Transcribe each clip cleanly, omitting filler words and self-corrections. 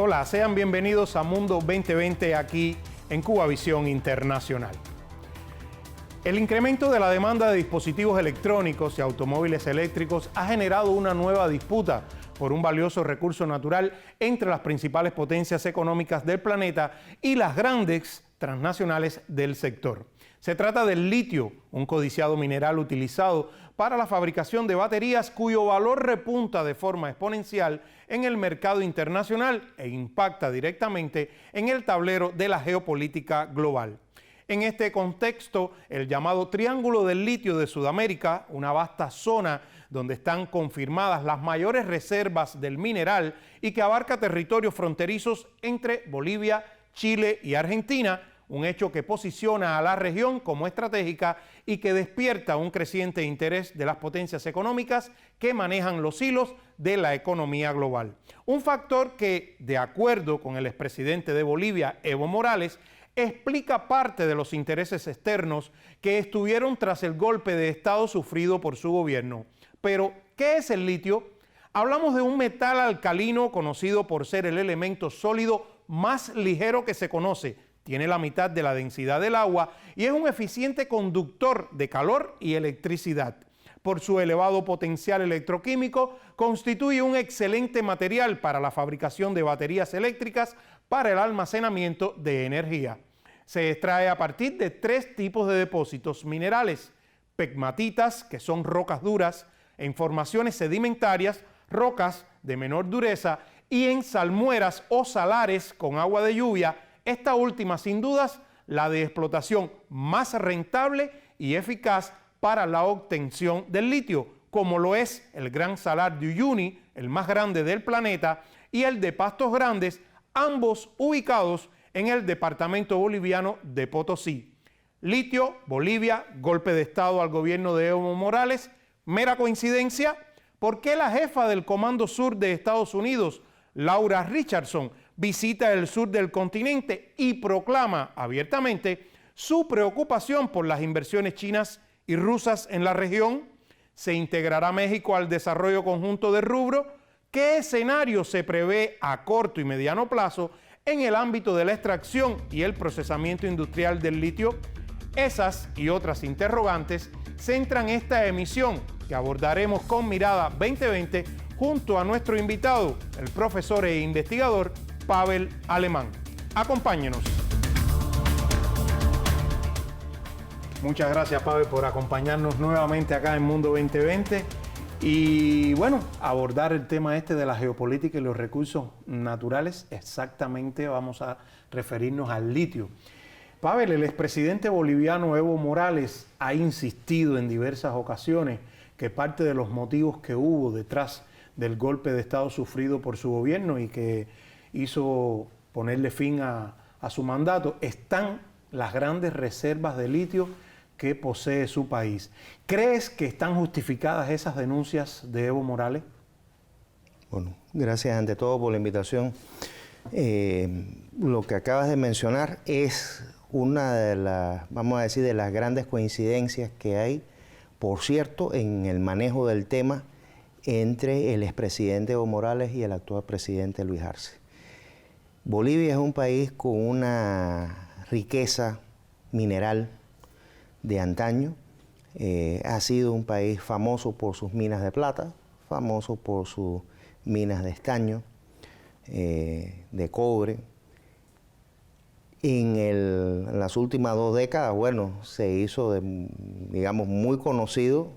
Hola, sean bienvenidos a Mundo 2020 aquí en Cubavisión Internacional. El incremento de la demanda de dispositivos electrónicos y automóviles eléctricos ha generado una nueva disputa por un valioso recurso natural entre las principales potencias económicas del planeta y las grandes transnacionales del sector. Se trata del litio, un codiciado mineral utilizado para la fabricación de baterías cuyo valor repunta de forma exponencial en el mercado internacional e impacta directamente en el tablero de la geopolítica global. En este contexto, el llamado Triángulo del Litio de Sudamérica, una vasta zona donde están confirmadas las mayores reservas del mineral y que abarca territorios fronterizos entre Bolivia, Chile y Argentina, un hecho que posiciona a la región como estratégica y que despierta un creciente interés de las potencias económicas que manejan los hilos de la economía global. Un factor que, de acuerdo con el expresidente de Bolivia, Evo Morales, explica parte de los intereses externos que estuvieron tras el golpe de Estado sufrido por su gobierno. Pero, ¿qué es el litio? Hablamos de un metal alcalino conocido por ser el elemento sólido más ligero que se conoce. Tiene la mitad de la densidad del agua y es un eficiente conductor de calor y electricidad. Por su elevado potencial electroquímico, constituye un excelente material para la fabricación de baterías eléctricas para el almacenamiento de energía. Se extrae a partir de 3 tipos de depósitos minerales: pegmatitas, que son rocas duras, en formaciones sedimentarias, rocas de menor dureza, y en salmueras o salares con agua de lluvia, esta última sin dudas la de explotación más rentable y eficaz para la obtención del litio, como lo es el Gran Salar de Uyuni, el más grande del planeta, y el de Pastos Grandes, ambos ubicados en el departamento boliviano de Potosí. Litio, Bolivia, golpe de Estado al gobierno de Evo Morales, ¿mera coincidencia? ¿Por qué la jefa del Comando Sur de Estados Unidos, Laura Richardson, visita el sur del continente y proclama abiertamente su preocupación por las inversiones chinas y rusas en la región? ¿Se integrará México al desarrollo conjunto del rubro? ¿Qué escenario se prevé a corto y mediano plazo en el ámbito de la extracción y el procesamiento industrial del litio? Esas y otras interrogantes centran esta emisión que abordaremos con Mirada 2020 junto a nuestro invitado, el profesor e investigador Pavel Alemán. Acompáñenos. Muchas gracias, Pavel, por acompañarnos nuevamente acá en Mundo 2020 y, bueno, abordar el tema este de la geopolítica y los recursos naturales. Exactamente vamos a referirnos al litio. Pavel, el expresidente boliviano Evo Morales ha insistido en diversas ocasiones que parte de los motivos que hubo detrás del golpe de Estado sufrido por su gobierno y que hizo ponerle fin a su mandato, están las grandes reservas de litio que posee su país. ¿Crees que están justificadas esas denuncias de Evo Morales? Bueno, gracias ante todo por la invitación. Lo que acabas de mencionar es una de las, vamos a decir, de las grandes coincidencias que hay, por cierto, en el manejo del tema entre el expresidente Evo Morales y el actual presidente Luis Arce. Bolivia es un país con una riqueza mineral de antaño. Ha sido un país famoso por sus minas de plata, famoso por sus minas de estaño, de cobre. En las últimas 2 décadas, bueno, se hizo, digamos, muy conocido,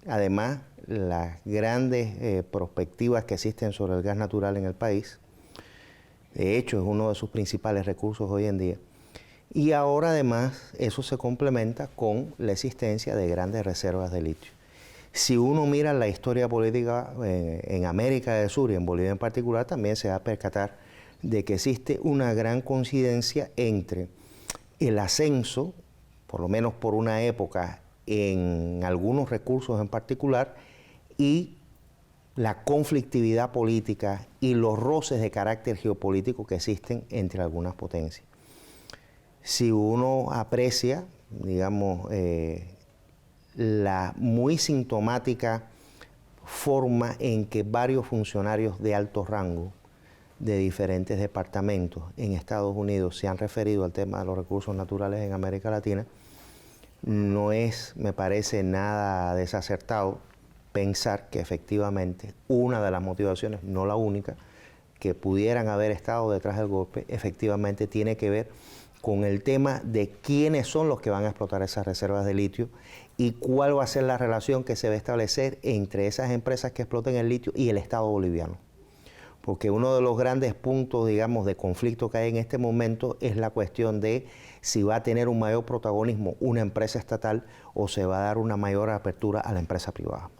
además, las grandes perspectivas que existen sobre el gas natural en el país. De hecho, es uno de sus principales recursos hoy en día. Y ahora, además, eso se complementa con la existencia de grandes reservas de litio. Si uno mira la historia política en América del Sur y en Bolivia en particular, también se va a percatar de que existe una gran coincidencia entre el ascenso, por lo menos por una época, en algunos recursos en particular, y la conflictividad política y los roces de carácter geopolítico que existen entre algunas potencias. Si uno aprecia, digamos, la muy sintomática forma en que varios funcionarios de alto rango de diferentes departamentos en Estados Unidos se han referido al tema de los recursos naturales en América Latina, no es, me parece, nada desacertado pensar que efectivamente una de las motivaciones, no la única, que pudieran haber estado detrás del golpe, efectivamente tiene que ver con el tema de quiénes son los que van a explotar esas reservas de litio y cuál va a ser la relación que se va a establecer entre esas empresas que exploten el litio y el Estado boliviano. Porque uno de los grandes puntos, digamos, de conflicto que hay en este momento es la cuestión de si va a tener un mayor protagonismo una empresa estatal o se va a dar una mayor apertura a la empresa privada.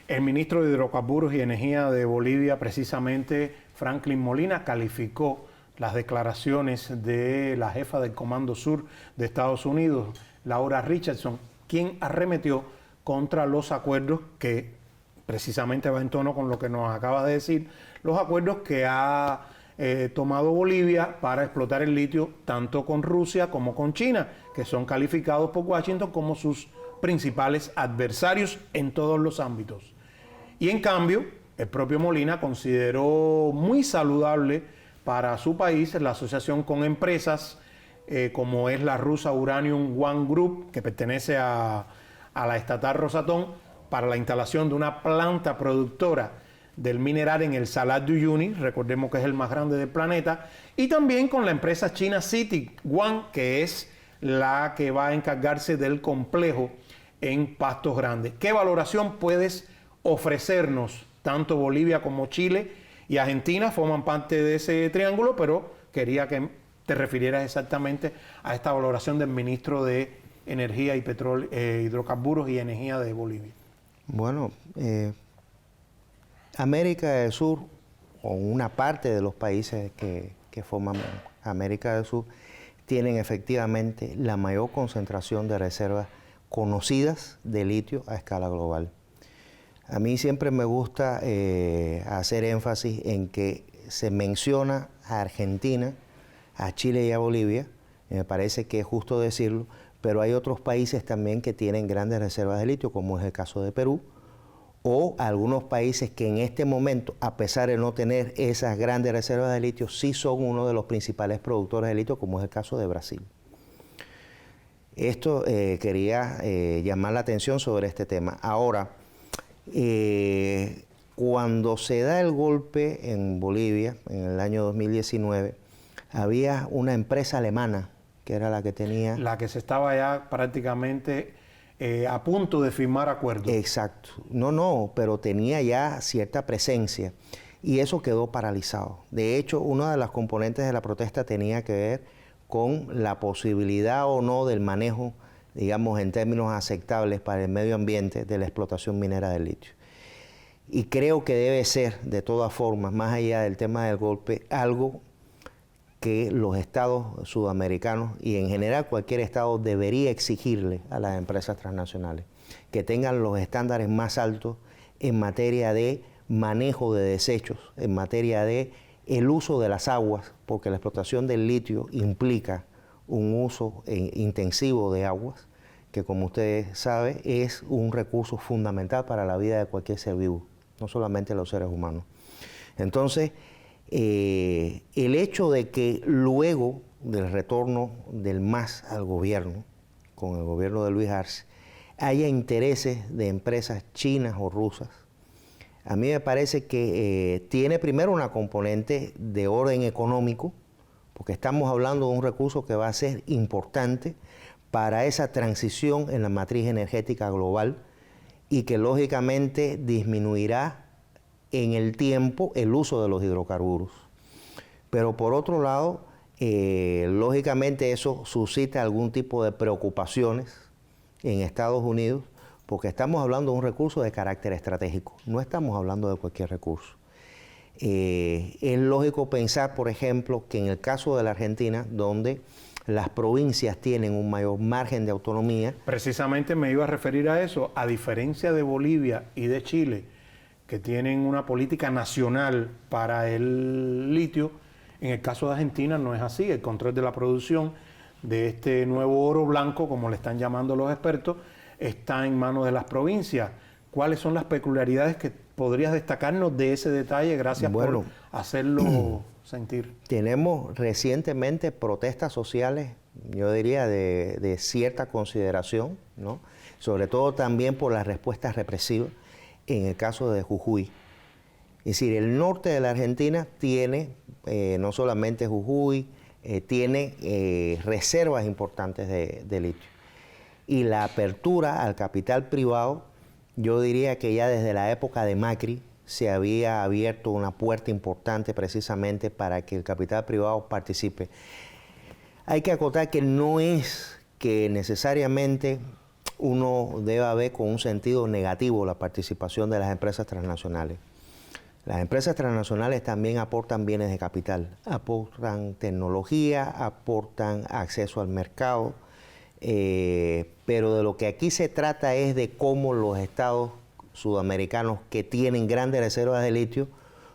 El ministro de Hidrocarburos y Energía de Bolivia, precisamente Franklin Molina, calificó las declaraciones de la jefa del Comando Sur de Estados Unidos, Laura Richardson, quien arremetió contra los acuerdos que precisamente va en tono con lo que nos acaba de decir, los acuerdos que ha tomado Bolivia para explotar el litio tanto con Rusia como con China, que son calificados por Washington como sus principales adversarios en todos los ámbitos. Y en cambio, el propio Molina consideró muy saludable para su país la asociación con empresas como es la rusa Uranium One Group, que pertenece a la estatal Rosatom, para la instalación de una planta productora del mineral en el Salar de Uyuni, recordemos que es el más grande del planeta, y también con la empresa china CITIC One, que es la que va a encargarse del complejo en Pastos Grandes. ¿Qué valoración puedes ofrecernos? Tanto Bolivia como Chile y Argentina forman parte de ese triángulo, pero quería que te refirieras exactamente a esta valoración del ministro de Energía y Petróleo, Hidrocarburos y Energía de Bolivia. Bueno, América del Sur, o una parte de los países que forman América del Sur, tienen efectivamente la mayor concentración de reservas conocidas de litio a escala global. A mí siempre me gusta hacer énfasis en que se menciona a Argentina, a Chile y a Bolivia, y me parece que es justo decirlo, pero hay otros países también que tienen grandes reservas de litio, como es el caso de Perú, o algunos países que en este momento, a pesar de no tener esas grandes reservas de litio, sí son uno de los principales productores de litio, como es el caso de Brasil. Esto quería llamar la atención sobre este tema. Ahora, cuando se da el golpe en Bolivia, en el año 2019, había una empresa alemana que era la que tenía... La que se estaba ya prácticamente a punto de firmar acuerdos. Exacto. No, pero tenía ya cierta presencia y eso quedó paralizado. De hecho, una de las componentes de la protesta tenía que ver con la posibilidad o no del manejo, digamos, en términos aceptables para el medio ambiente de la explotación minera del litio. Y creo que debe ser, de todas formas, más allá del tema del golpe, algo que los estados sudamericanos y en general cualquier estado debería exigirle a las empresas transnacionales, que tengan los estándares más altos en materia de manejo de desechos, en materia de el uso de las aguas, porque la explotación del litio implica un uso intensivo de aguas, que como ustedes saben es un recurso fundamental para la vida de cualquier ser vivo, no solamente los seres humanos. Entonces, el hecho de que luego del retorno del MAS al gobierno, con el gobierno de Luis Arce, haya intereses de empresas chinas o rusas, a mí me parece que tiene primero una componente de orden económico, porque estamos hablando de un recurso que va a ser importante para esa transición en la matriz energética global y que lógicamente disminuirá en el tiempo el uso de los hidrocarburos. Pero por otro lado, lógicamente eso suscita algún tipo de preocupaciones en Estados Unidos, porque estamos hablando de un recurso de carácter estratégico, no estamos hablando de cualquier recurso. Es lógico pensar, por ejemplo, que en el caso de la Argentina, donde las provincias tienen un mayor margen de autonomía... Precisamente me iba a referir a eso, a diferencia de Bolivia y de Chile, que tienen una política nacional para el litio, en el caso de Argentina no es así. El control de la producción de este nuevo oro blanco, como le están llamando los expertos, está en manos de las provincias. ¿Cuáles son las peculiaridades que podrías destacarnos de ese detalle? Gracias por hacerlo sentir. Tenemos recientemente protestas sociales, yo diría, de cierta consideración, ¿no? Sobre todo también por las respuestas represivas en el caso de Jujuy. Es decir, el norte de la Argentina tiene, no solamente Jujuy, tiene reservas importantes de litio. Y la apertura al capital privado, yo diría que ya desde la época de Macri se había abierto una puerta importante precisamente para que el capital privado participe. Hay que acotar que no es que necesariamente uno deba ver con un sentido negativo la participación de las empresas transnacionales. Las empresas transnacionales también aportan bienes de capital, aportan tecnología, aportan acceso al mercado, pero de lo que aquí se trata es de cómo los estados sudamericanos que tienen grandes reservas de litio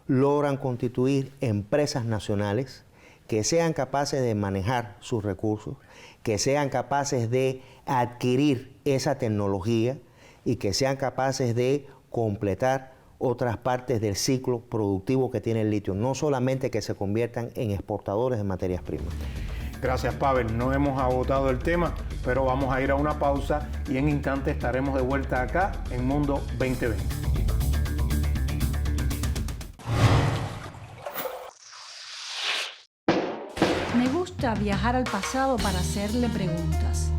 logran constituir empresas nacionales que sean capaces de manejar sus recursos, que sean capaces de adquirir esa tecnología y que sean capaces de completar otras partes del ciclo productivo que tiene el litio, no solamente que se conviertan en exportadores de materias primas. Gracias, Pavel. No hemos agotado el tema, pero vamos a ir a una pausa y en instantes estaremos de vuelta acá en Mundo 2020. Me gusta viajar al pasado para hacerle preguntas.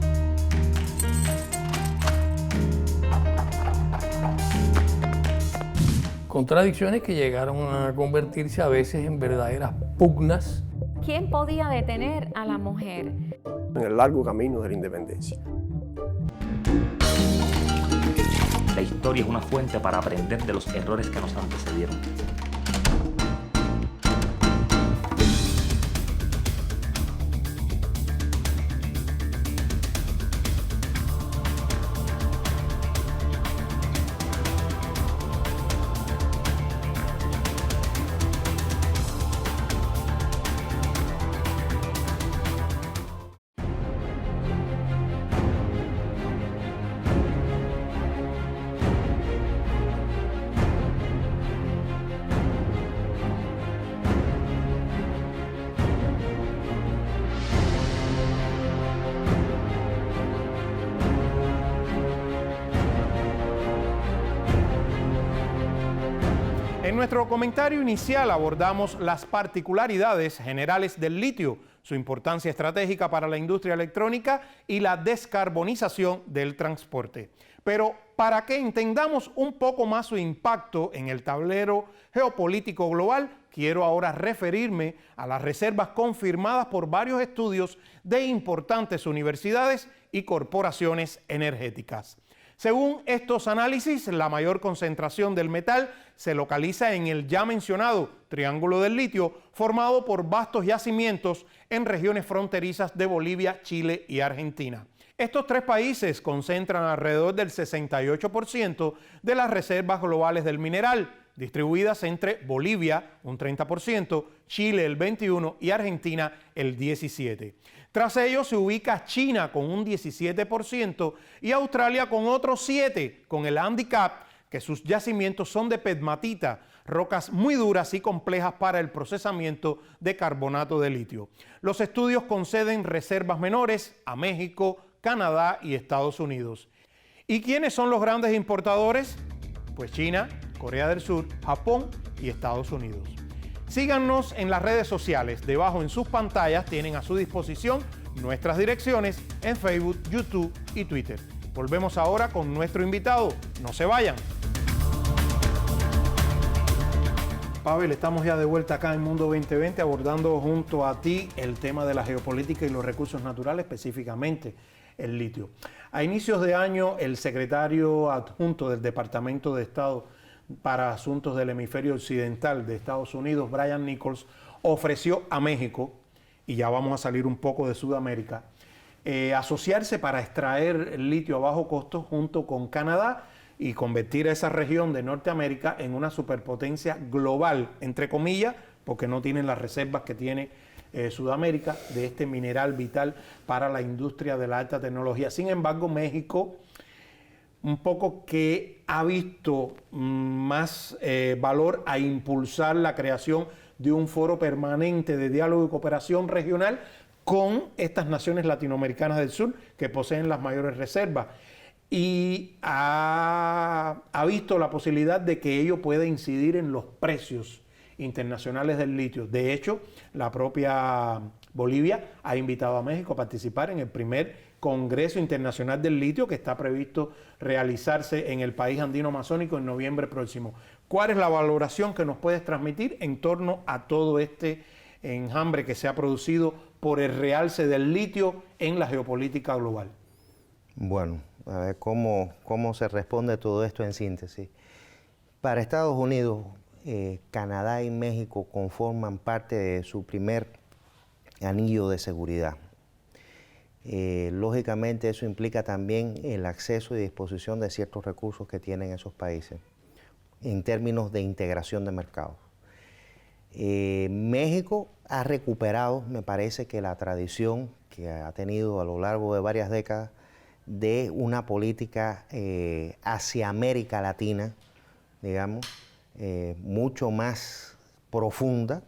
Contradicciones que llegaron a convertirse a veces en verdaderas pugnas. ¿Quién podía detener a la mujer? En el largo camino de la independencia. La historia es una fuente para aprender de los errores que nos antecedieron. En nuestro comentario inicial abordamos las particularidades generales del litio, su importancia estratégica para la industria electrónica y la descarbonización del transporte. Pero para que entendamos un poco más su impacto en el tablero geopolítico global, quiero ahora referirme a las reservas confirmadas por varios estudios de importantes universidades y corporaciones energéticas. Según estos análisis, la mayor concentración del metal se localiza en el ya mencionado Triángulo del Litio, formado por vastos yacimientos en regiones fronterizas de Bolivia, Chile y Argentina. Estos tres países concentran alrededor del 68% de las reservas globales del mineral, distribuidas entre Bolivia, un 30%, Chile el 21% y Argentina el 17%. Tras ello se ubica China con un 17% y Australia con otro 7%, con el hándicap que sus yacimientos son de pegmatita, rocas muy duras y complejas para el procesamiento de carbonato de litio. Los estudios conceden reservas menores a México, Canadá y Estados Unidos. ¿Y quiénes son los grandes importadores? Pues China, Corea del Sur, Japón y Estados Unidos. Síganos en las redes sociales. Debajo en sus pantallas tienen a su disposición nuestras direcciones en Facebook, YouTube y Twitter. Volvemos ahora con nuestro invitado. No se vayan. Pavel, estamos ya de vuelta acá en Mundo 2020 abordando junto a ti el tema de la geopolítica y los recursos naturales, específicamente el litio. A inicios de año, el secretario adjunto del Departamento de Estado para Asuntos del Hemisferio Occidental de Estados Unidos, Brian Nichols, ofreció a México, y ya vamos a salir un poco de Sudamérica, asociarse para extraer el litio a bajo costo junto con Canadá y convertir a esa región de Norteamérica en una superpotencia global, entre comillas, porque no tienen las reservas que tiene Sudamérica de este mineral vital para la industria de la alta tecnología. Sin embargo, México un poco que ha visto más valor a impulsar la creación de un foro permanente de diálogo y cooperación regional con estas naciones latinoamericanas del sur que poseen las mayores reservas, y ha visto la posibilidad de que ello pueda incidir en los precios internacionales del litio. De hecho, la propia Bolivia ha invitado a México a participar en el primer Congreso Internacional del Litio, que está previsto realizarse en el país andino amazónico en noviembre próximo. ¿Cuál es la valoración que nos puedes transmitir en torno a todo este enjambre que se ha producido por el realce del litio en la geopolítica global? Bueno, a ver cómo se responde todo esto en síntesis. Para Estados Unidos, Canadá y México conforman parte de su primer anillo de seguridad. Lógicamente eso implica también el acceso y disposición de ciertos recursos que tienen esos países en términos de integración de mercados. México ha recuperado, me parece, que la tradición que ha tenido a lo largo de varias décadas de una política hacia América Latina, digamos, mucho más profunda.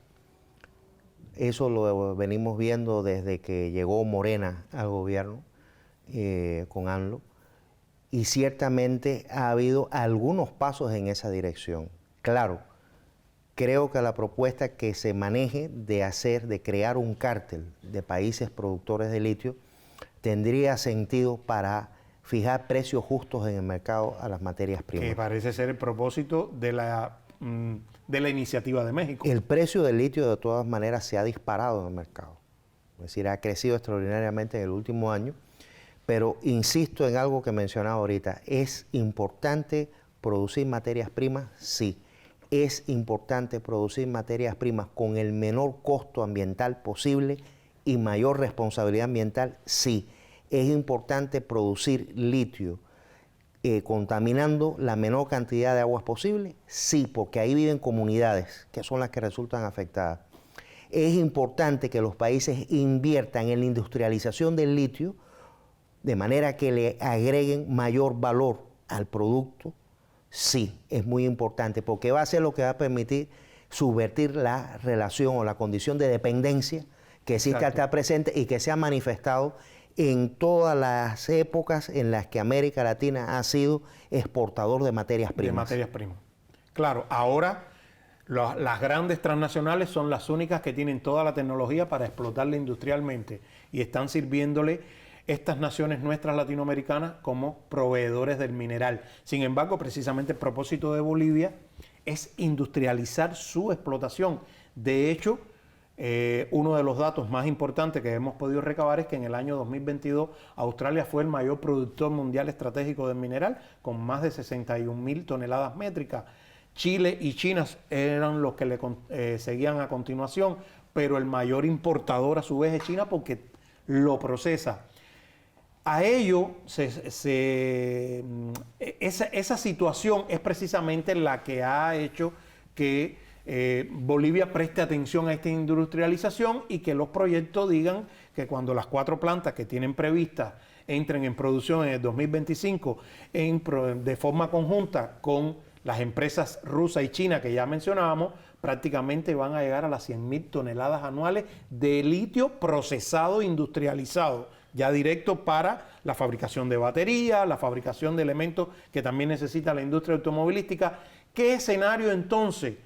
Eso lo venimos viendo desde que llegó Morena al gobierno con AMLO, y ciertamente ha habido algunos pasos en esa dirección. Claro, creo que la propuesta que se maneje de crear un cártel de países productores de litio tendría sentido para fijar precios justos en el mercado a las materias primas. Que parece ser el propósito de la iniciativa de México. El precio del litio de todas maneras se ha disparado en el mercado, es decir, ha crecido extraordinariamente en el último año, pero insisto en algo que mencionaba ahorita, ¿es importante producir materias primas? Sí. ¿Es importante producir materias primas con el menor costo ambiental posible y mayor responsabilidad ambiental? Sí. ¿Es importante producir litio contaminando la menor cantidad de aguas posible? Sí, porque ahí viven comunidades que son las que resultan afectadas. Es importante que los países inviertan en la industrialización del litio de manera que le agreguen mayor valor al producto. Sí, es muy importante, porque va a ser lo que va a permitir subvertir la relación o la condición de dependencia que existe hasta presente y que se ha manifestado en todas las épocas en las que América Latina ha sido exportador de materias primas. De materias primas. Claro, ahora las grandes transnacionales son las únicas que tienen toda la tecnología para explotarla industrialmente y están sirviéndole estas naciones nuestras latinoamericanas como proveedores del mineral. Sin embargo, precisamente el propósito de Bolivia es industrializar su explotación. De hecho, uno de los datos más importantes que hemos podido recabar es que en el año 2022 Australia fue el mayor productor mundial estratégico de mineral, con más de 61.000 toneladas métricas. Chile y China eran los que le seguían a continuación, pero el mayor importador a su vez es China porque lo procesa. A ello, esa situación es precisamente la que ha hecho que Bolivia preste atención a esta industrialización y que los proyectos digan que cuando las 4 plantas que tienen previstas entren en producción en el 2025 de forma conjunta con las empresas rusas y chinas que ya mencionábamos, prácticamente van a llegar a las 100.000 toneladas anuales de litio procesado, industrializado, ya directo para la fabricación de baterías, la fabricación de elementos que también necesita la industria automovilística. ¿Qué escenario entonces,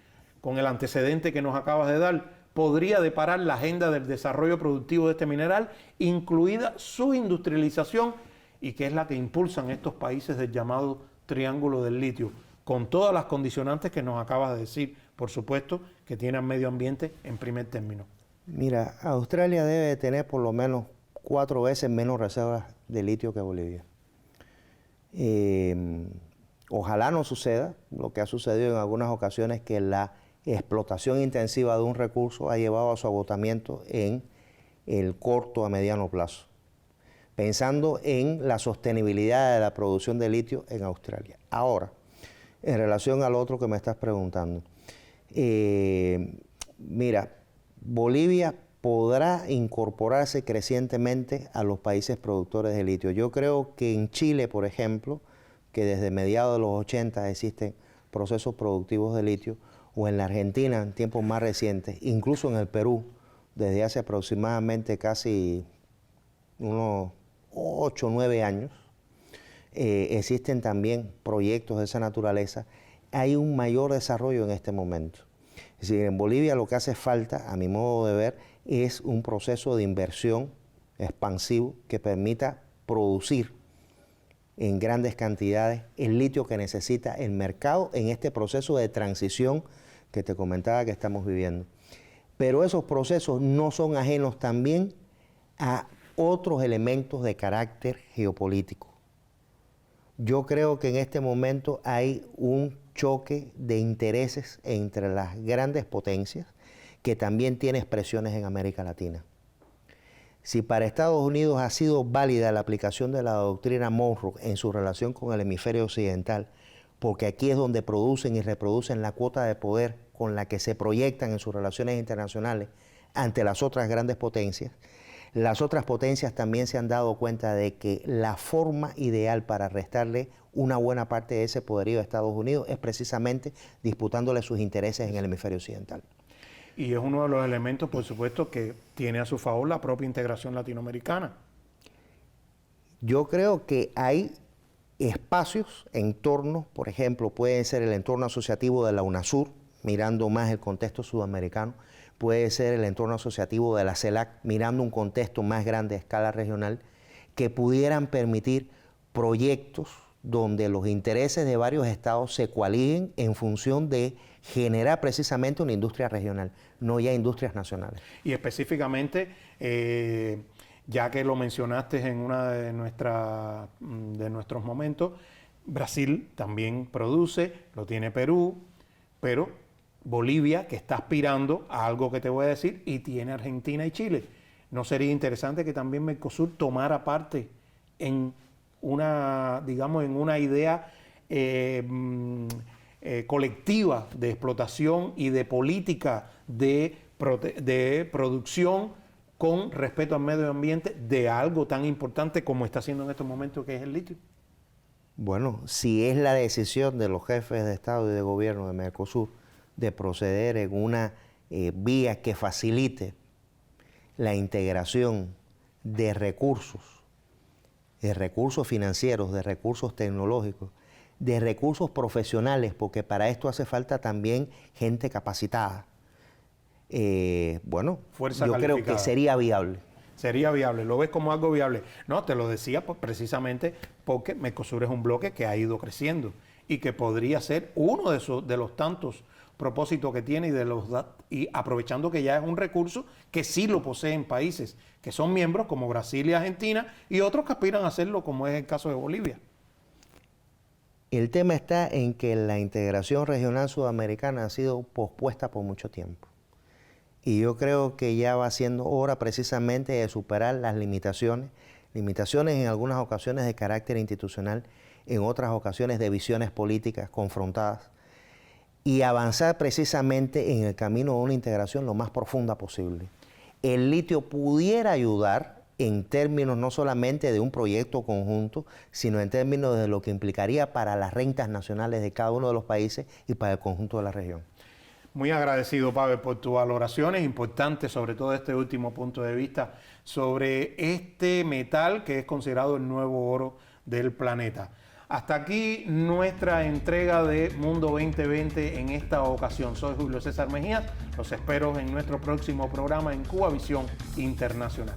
con el antecedente que nos acabas de dar, podría deparar la agenda del desarrollo productivo de este mineral, incluida su industrialización, y que es la que impulsan estos países del llamado Triángulo del Litio, con todas las condicionantes que nos acabas de decir, por supuesto, que tienen medio ambiente en primer término? Mira, Australia debe tener por lo menos 4 veces menos reservas de litio que Bolivia. Ojalá no suceda lo que ha sucedido en algunas ocasiones, que la explotación intensiva de un recurso ha llevado a su agotamiento en el corto a mediano plazo, pensando en la sostenibilidad de la producción de litio en Australia. Ahora, en relación al otro que me estás preguntando, mira, Bolivia podrá incorporarse crecientemente a los países productores de litio. Yo creo que en Chile, por ejemplo, que desde mediados de los 80 existen procesos productivos de litio, o en la Argentina en tiempos más recientes, incluso en el Perú, desde hace aproximadamente casi unos 8 o 9 años, existen también proyectos de esa naturaleza. Hay un mayor desarrollo en este momento. Es decir, en Bolivia lo que hace falta, a mi modo de ver, es un proceso de inversión expansivo que permita producir en grandes cantidades el litio que necesita el mercado en este proceso de transición que te comentaba que estamos viviendo. Pero esos procesos no son ajenos también a otros elementos de carácter geopolítico. Yo creo que en este momento hay un choque de intereses entre las grandes potencias que también tiene expresiones en América Latina. Si para Estados Unidos ha sido válida la aplicación de la doctrina Monroe en su relación con el hemisferio occidental, porque aquí es donde producen y reproducen la cuota de poder con la que se proyectan en sus relaciones internacionales ante las otras grandes potencias, las otras potencias también se han dado cuenta de que la forma ideal para restarle una buena parte de ese poderío a Estados Unidos es precisamente disputándole sus intereses en el hemisferio occidental. Y es uno de los elementos, por supuesto, que tiene a su favor la propia integración latinoamericana. Yo creo que hay espacios, entornos, por ejemplo, puede ser el entorno asociativo de la UNASUR, mirando más el contexto sudamericano, puede ser el entorno asociativo de la CELAC, mirando un contexto más grande a escala regional, que pudieran permitir proyectos donde los intereses de varios estados se coaliguen en función de generar precisamente una industria regional, no ya industrias nacionales. Y específicamente, ya que lo mencionaste en una de nuestros momentos, Brasil también produce, lo tiene Perú, pero Bolivia, que está aspirando a algo que te voy a decir, y tiene Argentina y Chile. ¿No sería interesante que también Mercosur tomara parte en una, digamos, en una idea colectiva de explotación y de política de producción con respeto al medio ambiente de algo tan importante como está haciendo en estos momentos, que es el litio? Bueno, si es la decisión de los jefes de Estado y de gobierno de Mercosur de proceder en una vía que facilite la integración de recursos financieros, de recursos tecnológicos, de recursos profesionales, porque para esto hace falta también gente capacitada. Bueno, Fuerza yo calificada. creo que sería viable. Sería viable, ¿lo ves como algo viable? No, te lo decía pues, precisamente porque Mercosur es un bloque que ha ido creciendo y que podría ser uno de los tantos propósitos que tiene y aprovechando que ya es un recurso que sí lo poseen países que son miembros como Brasil y Argentina y otros que aspiran a hacerlo, como es el caso de Bolivia. El tema está en que la integración regional sudamericana ha sido pospuesta por mucho tiempo. Y yo creo que ya va siendo hora precisamente de superar las limitaciones en algunas ocasiones de carácter institucional, en otras ocasiones de visiones políticas confrontadas, y avanzar precisamente en el camino de una integración lo más profunda posible. El litio pudiera ayudar en términos no solamente de un proyecto conjunto, sino en términos de lo que implicaría para las rentas nacionales de cada uno de los países y para el conjunto de la región. Muy agradecido, Pavel, por tus valoraciones importantes, sobre todo este último punto de vista sobre este metal que es considerado el nuevo oro del planeta. Hasta aquí nuestra entrega de Mundo 2020 en esta ocasión. Soy Julio César Mejías. Los espero en nuestro próximo programa en Cuba Visión Internacional.